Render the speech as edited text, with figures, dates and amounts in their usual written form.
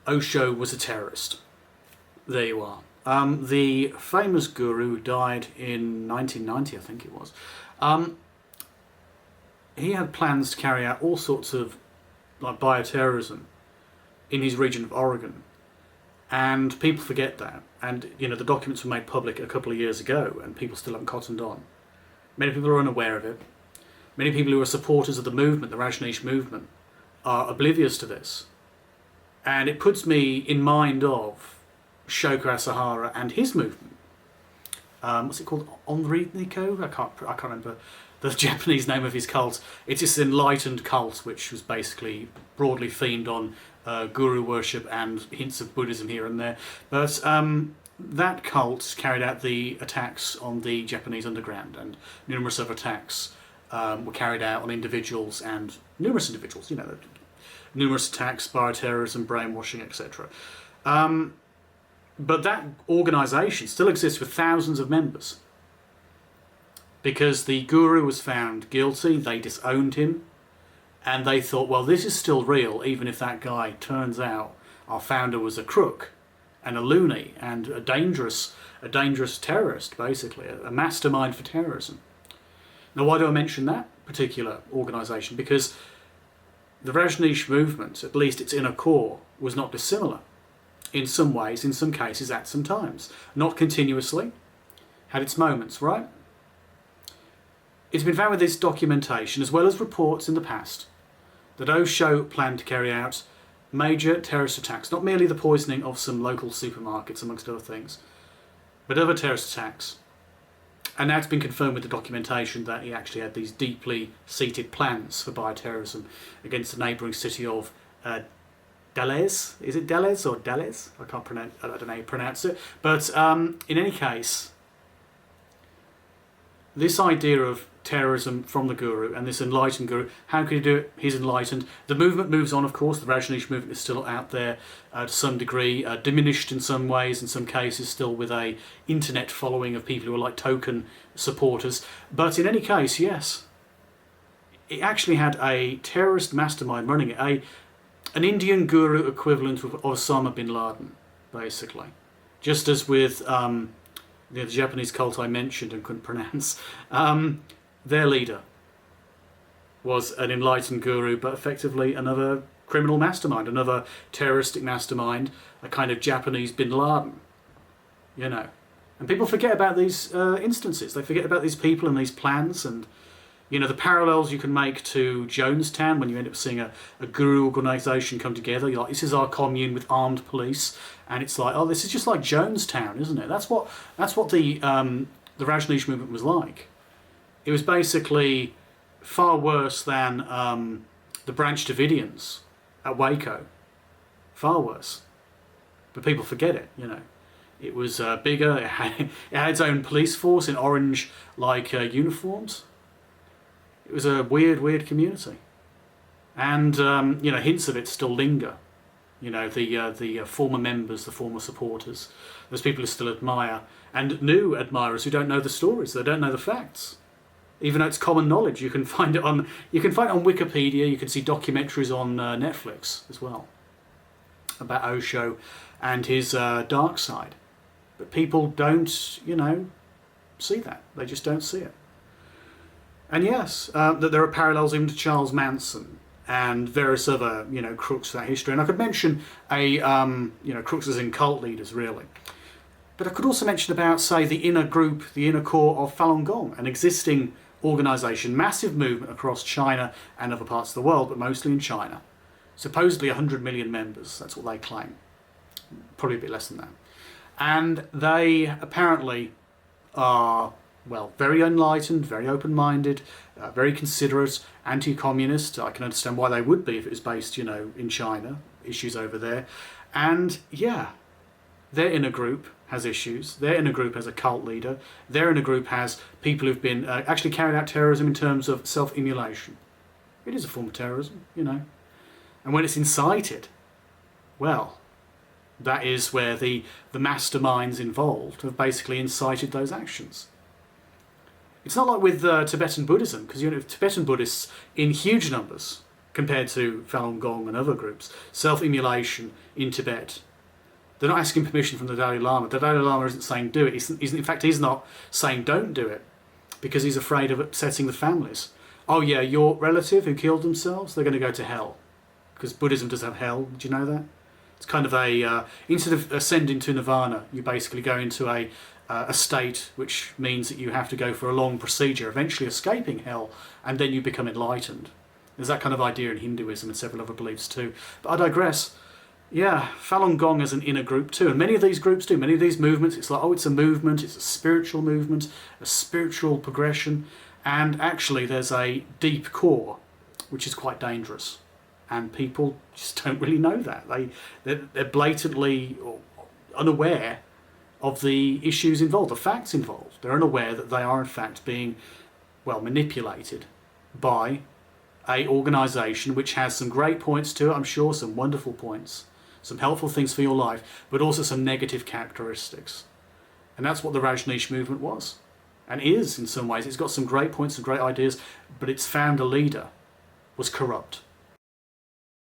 Osho was a terrorist. There you are. The famous guru who died in 1990, I think it was, he had plans to carry out all sorts of like bioterrorism in his region of Oregon. And people forget that. And, you know, the documents were made public a couple of years ago and people still haven't cottoned on. Many people are unaware of it. Many people who are supporters of the movement, the Rajneesh movement, are oblivious to this. And it puts me in mind of Shoko Asahara and his movement. What's it called? Onriniko? I can't remember the Japanese name of his cult. It's this enlightened cult which was basically broadly themed on guru worship and hints of Buddhism here and there. But that cult carried out the attacks on the Japanese underground, and numerous other attacks were carried out on individuals and numerous individuals, you know, numerous attacks, bioterrorism, brainwashing, etc. But that organisation still exists with thousands of members. Because the guru was found guilty, they disowned him, and they thought, well, this is still real, even if that guy turns out our founder was a crook and a loony and a dangerous terrorist, basically, a mastermind for terrorism. Now, why do I mention that particular organisation? Because the Rajneesh movement, at least its inner core, was not dissimilar. In some ways, in some cases, at some times. Not continuously. Had its moments, right? It's been found with this documentation, as well as reports in the past, that Osho planned to carry out major terrorist attacks, not merely the poisoning of some local supermarkets, amongst other things, but other terrorist attacks. And now it's been confirmed with the documentation that he actually had these deeply seated plans for bioterrorism against the neighbouring city of Dalles. Is it Dalles or Dalles? I don't know how you pronounce it. But in any case, this idea of terrorism from the guru and this enlightened guru, how could he do it? He's enlightened. The movement moves on, of course. The Rajneesh movement is still out there to some degree, diminished in some ways, in some cases still with a internet following of people who are like token supporters. But in any case, yes, it actually had a terrorist mastermind running it, an Indian guru equivalent of Osama bin Laden, basically. Just as with the Japanese cult I mentioned and couldn't pronounce, their leader was an enlightened guru, but effectively another criminal mastermind, another terroristic mastermind, a kind of Japanese bin Laden, you know. And people forget about these instances. They forget about these people and these plans, and you know, the parallels you can make to Jonestown when you end up seeing a guru organisation come together. You're like, this is our commune with armed police, and it's like, oh, this is just like Jonestown, isn't it? That's what the Rajneesh movement was like. It was basically far worse than the Branch Davidians at Waco. Far worse. But people forget it, you know. It was bigger. It had its own police force in orange, like uniforms. It was a weird community, and you know, hints of it still linger. You know, the former members, the former supporters, those people who still admire, and new admirers who don't know the stories, they don't know the facts. Even though it's common knowledge, you can find it on Wikipedia. You can see documentaries on Netflix as well about Osho and his dark side. But people don't, you know, see that. They just don't see it. And yes, that there are parallels even to Charles Manson and various other, you know, crooks throughout history. And I could mention you know, crooks as in cult leaders, really. But I could also mention about, say, the inner group, the inner core of Falun Gong, an existing organisation, massive movement across China and other parts of the world, but mostly in China. Supposedly 100 million members, that's what they claim. Probably a bit less than that. And they apparently are, well, very enlightened, very open-minded, very considerate, anti-communist. I can understand why they would be if it was based, you know, in China, issues over there. And yeah, their inner group has issues. Their inner group has a cult leader. Their inner group has people who've been actually carried out terrorism in terms of self-immolation. It is a form of terrorism, you know. And when it's incited, well, that is where the masterminds involved have basically incited those actions. It's not like with Tibetan Buddhism, because you know, Tibetan Buddhists in huge numbers compared to Falun Gong and other groups. Self-immolation in Tibet. They're not asking permission from the Dalai Lama. The Dalai Lama isn't saying do it. In fact, he's not saying don't do it because he's afraid of upsetting the families. Oh yeah, your relative who killed themselves, they're going to go to hell. Because Buddhism does have hell. Did you know that? It's kind of a, instead of ascending to nirvana, you basically go into a state which means that you have to go for a long procedure, eventually escaping hell, and then you become enlightened. There's that kind of idea in Hinduism and several other beliefs too. But I digress. Yeah, Falun Gong is an inner group too, and many of these groups do. Many of these movements, it's like, oh, it's a movement, it's a spiritual movement, a spiritual progression, and actually there's a deep core, which is quite dangerous. And people just don't really know that. They're blatantly unaware of the issues involved, the facts involved. They're unaware that they are in fact being, well, manipulated by a organisation which has some great points to it, I'm sure, some wonderful points, some helpful things for your life, but also some negative characteristics. And that's what the Rajneesh movement was, and is in some ways. It's got some great points and great ideas, but its founder leader was corrupt.